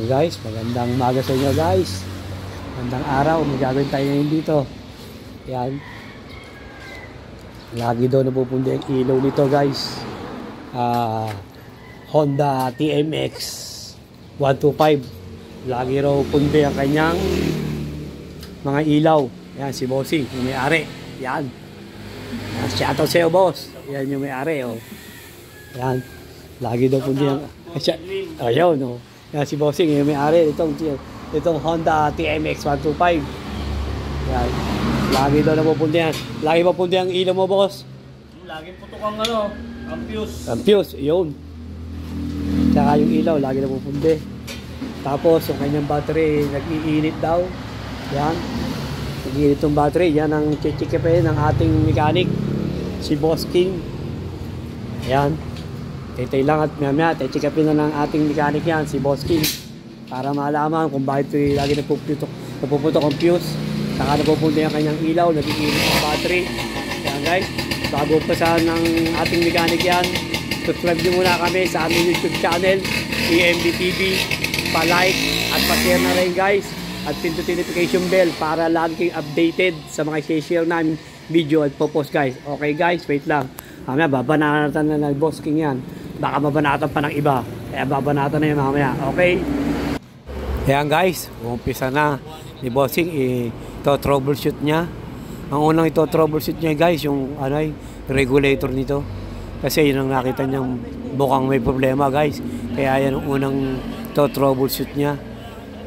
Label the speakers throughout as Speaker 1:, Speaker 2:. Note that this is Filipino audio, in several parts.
Speaker 1: guys, magandang umaga sa inyo guys. Magandang araw, magagawin tayo ngayon dito. Yan. Lagi daw napupundi ang ilaw nito guys. Honda TMX 125. Lagi raw pundi ang kanyang mga ilaw. Yan, si Bossing, yung may-ari. Yan. Shoutout sa'yo boss. Yan yung may-ari oh. Yan. Lagi daw pundi ang... Ayun oh. Yan si Bossing, yung may-ari. Itong Honda TMX 125. Yan. Lagi daw napupundi yan. Lagi mapundi ang ilaw mo boss.
Speaker 2: Lagi putok ang ano, ang fuse.
Speaker 1: Ang fuse, yun. Tsaka yung ilaw, lagi napupundi. Tapos yung kanyang battery, nag-iinit daw. Yan. Nag-iinit yung battery. Yan ang chichikipin ng ating mechanic. Si Boss King. Yan. Titay lang at maya-maya, chichikipin na ng ating mechanic yan, si Boss King. Para malaman kung bakit lagi napuputok ang fuse. Saka napupunta yung kanyang ilaw, nag-iinit yung battery. Yan guys, bago pa sa ng ating mechanic yan, subscribe nyo muna kami sa aming YouTube channel, EMB TV. Pa-like at pa-share na rin guys. At pindutin notification bell para lagi kayong updated sa mga i-share namin video at po-post guys. Okay guys, wait lang. Mamaya babanatan na ng Boss King yan. Baka mabanatan pa ng iba. Kaya babanatan na yun mamaya. Okay? Ayan guys, umpisa na ni Bossing ito-troubleshoot niya. Ang unang ito-troubleshoot niya guys, yung regulator nito. Kasi yun ang nakita niyang mukhang may problema guys. Kaya yan ang unang ito-troubleshoot niya.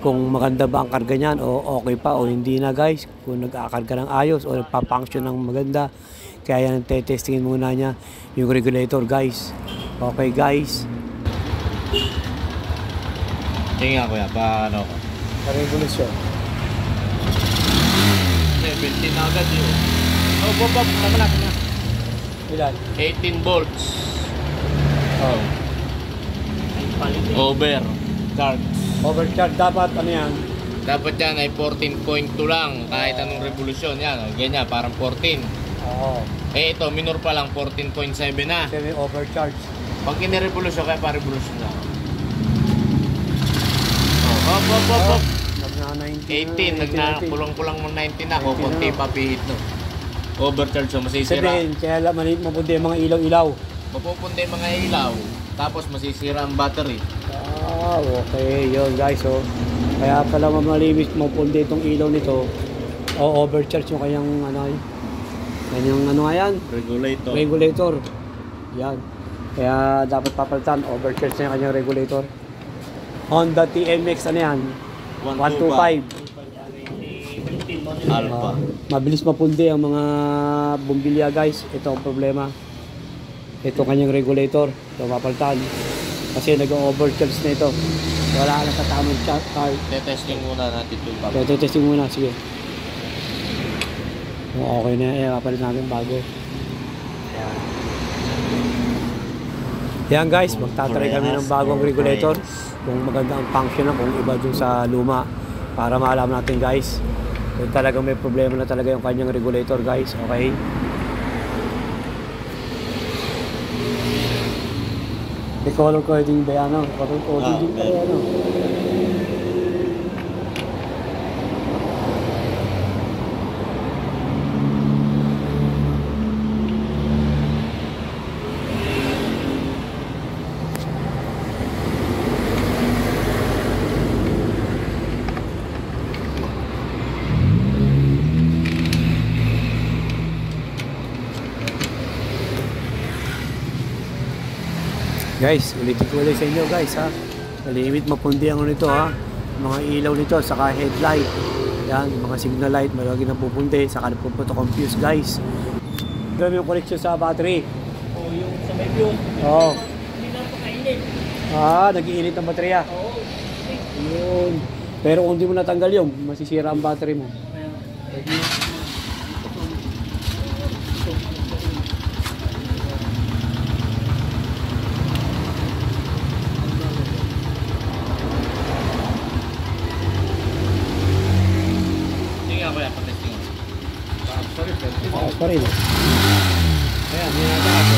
Speaker 1: Kung maganda ba ang karga niyan o okay pa o hindi na guys. Kung nag-akarga ng ayos o nagpa-function ng maganda. Kaya yan ang testingin muna niya yung regulator guys. Okay guys.
Speaker 2: Tingnan ko yan, paano ko?
Speaker 1: Regulation.
Speaker 2: 17 na agad yun. Oh, Bob, namalaki na.
Speaker 1: Ilan?
Speaker 2: 18 volts.
Speaker 1: Oh.
Speaker 2: Overcharge.
Speaker 1: Overcharge dapat ano yan?
Speaker 2: Dapat yan ay 14.2 lang. Kahit anong revolusyon yan. Ganyan, parang 14.
Speaker 1: Oo.
Speaker 2: Eh ito, minor pa lang, 14.7 na.
Speaker 1: Kasi may overcharge.
Speaker 2: Pag kinirevolusyon, kaya pa revolusyon lang. Hop.
Speaker 1: Nagna-19.
Speaker 2: 18, kulang-kulang mo 19 na. Kunti pa pihit no. Overcharge, so masisira.
Speaker 1: Sabihin, kaya mapundi yung mga ilaw-ilaw.
Speaker 2: Mapupunta yung mga ilaw, tapos masisira ang battery.
Speaker 1: Okay. Yun guys. So, kaya pala malimis mapundi itong ilaw nito. O overcharge yung kanyang nga yan? Regulator. Yan. Kaya dapat papalitan. Overcharge na yung kanyang regulator. Honda TMX yan? 125.
Speaker 2: Alpha.
Speaker 1: Mabilis mapundi ang mga bumbilya guys. Ito ang problema. Ito kanyang regulator. Ito papalitan. Kasi nag-overcharge na ito. Wala na sa tamang charge.
Speaker 2: Testing muna natin ito.
Speaker 1: Testing muna. Sige. Okay na. Papalit natin bago. Yan guys. Magtatry kami ng bagong regulator. Kung maganda ang function na, kung iba dun sa luma, para malaman natin guys kung talagang may problema na talaga yung kanyang regulator guys. Okay, may color coding ba yan? Color coding din ba yan? Guys, ulitin ko ulit sa inyo guys ha. Malimit mapundi ang nito ha. Mga ilaw nito, saka headlight. Yan, mga signal light, malagi na pupundi. Saka napupunto confuse guys. Gawin yung connection sa battery.
Speaker 2: O yung sa may fuse.
Speaker 1: Oo.
Speaker 2: Hindi na ito kainit.
Speaker 1: Nag-iinit ang baterya.
Speaker 2: Oo.
Speaker 1: Yun. Pero kung hindi mo natanggal yun, masisira ang battery mo. Pa rin. Ayan, hindi natin ako.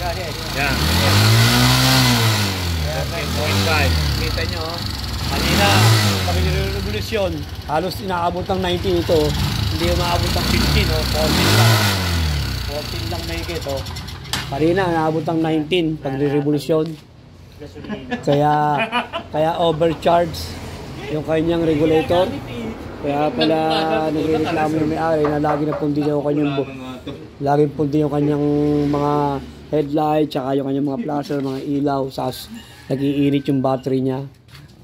Speaker 1: Ayan,
Speaker 2: Yan. 14.5.
Speaker 1: Kita nyo, kanina, kami nire-revolusyon, halos inaabot ng 19 ito, hindi umaabot ng 15, 14 lang. 14 lang may ito. Kanina, inaabot ng 19 pag nire-revolusyon. Kaya overcharge yung kanyang regulator. Kaya pala nagreklamo yung may-ari na lagi na pundi yung kanyang laging pundi yung kanyang mga headlight, tsaka yung kanyang mga flasher, mga ilaw, sas nag-iinit yung battery niya.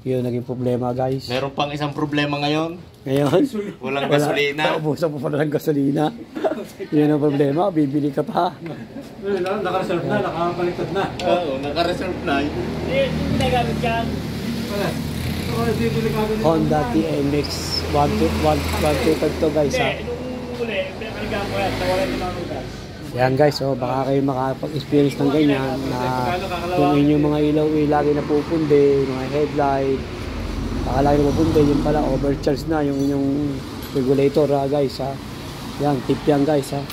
Speaker 1: Yun, naging problema, guys.
Speaker 2: Meron pang isang problema ngayon. Walang gasolina.
Speaker 1: Naubusan po pala ng gasolina. Yun ang problema, bibili ka pa.
Speaker 3: Naka-reserve na, nakapaligtad na.
Speaker 2: Oo, naka-reserve na.
Speaker 3: Ginagamit yan. Wala.
Speaker 1: Honda TMX 125 to, guys, ha.
Speaker 3: Nung uli, pinakaligaan ko yan, nawalan yung mga gas.
Speaker 1: Yan, guys, oh, baka kayo makapag-experience ng ganyan na yung inyong mga ilaw lagi na pupundi, mga headlight, baka lagi na pupundi, yung pala overcharge na yung inyong regulator, ha, guys, ha. Yan, tip yan, guys, ha.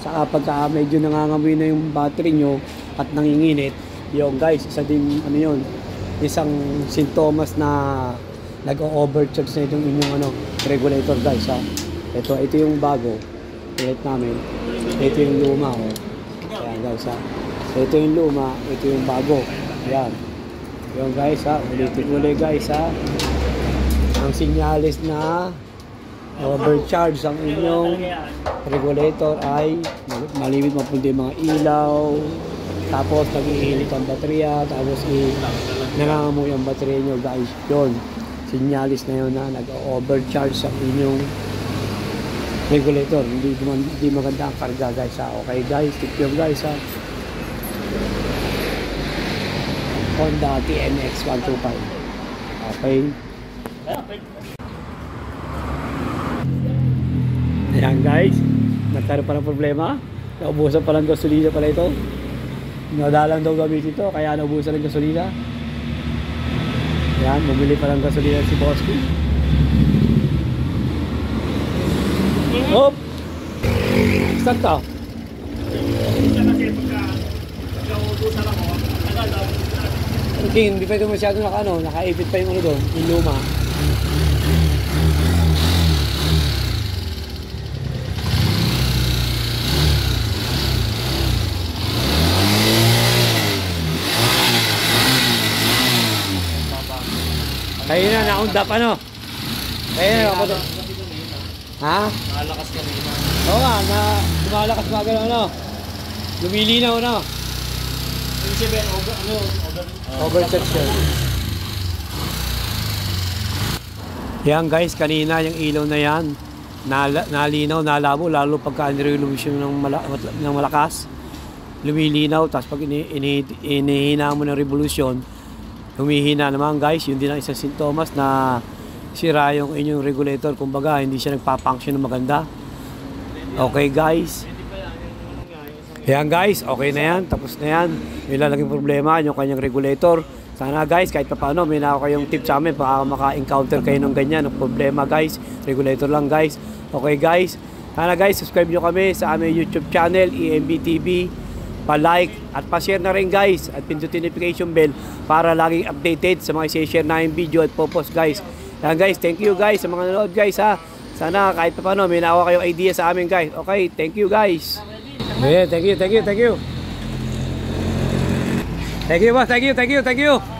Speaker 1: Saka pagka medyo nangangamoy na yung battery nyo at nanginginit, yung guys, isa din, ano yun, isang sintomas na nag-overcharge na itong inyong regulator, guys, ha. Ito yung bago, ulit namin. Ito yung luma, oh. Ayan, guys, ha. Ito yung luma, ito yung bago. Ayan. Yung, guys, ha. Ulit, guys, ha. Ang sinyalis na overcharge ang inyong regulator ay malimit mapundi yung mga ilaw, tapos nag-iinit ang baterya, tapos nangangamoy ang baterya nyo, guys. Yun, sinyalis na yun na nag-overcharge ang inyong regulator. Hindi maganda ang karga, guys, ha. Okay, guys, tip yun, guys, ha. Honda TMX 125. Okay. Ayan, guys, nagkaroon pa ng problema. Naubusan pa ng gasolina pala ito. Nadalang daw gamit ito, kaya naubusan ng gasolina. Ayan, bumili pa ng gasolina si Bosky. Hop! Start ka. Okay, hindi pa ito masyado nakaipit pa yung doon, yung luma. Kaya na, naundap Kaya na, ako to. Ha?
Speaker 2: Nakalakas kanina.
Speaker 1: Oo nga, lumalakas mga gano'n, lumilinaw,
Speaker 3: Yung sabihin,
Speaker 1: overcharge yun. Yan, guys, kanina yung ilaw na yan, nalinaw, nalabo, lalo pagka nirelumisyon ng malakas. Lumilinaw, tapos pag inihina mo ng revolusyon, humihina naman, guys. Yun din ang isang sintomas na sira yung inyong regulator. Kumbaga, hindi siya nagpa-function ng maganda. Okay, guys. Yan, guys, okay na yan, tapos na yan. May lalaging problema yung kanyang regulator. Sana, guys, kahit pa paano, may nako kayong tip sa amin, baka maka-encounter kayo ng ganyan, ng problema, guys. Regulator lang, guys. Okay, guys. Sana, guys, subscribe nyo kami sa aming YouTube channel, EMB TV. Pa-like at pa-share na rin, guys, at pindutin notification bell para laging updated sa mga i-share na yung video at post, guys. Yan, guys, thank you, guys, sa mga nanood, guys, ha. Sana kahit pa paano may nakuha kayong idea sa amin, guys. Okay, thank you, guys. Yeah, thank you, boss. Thank you.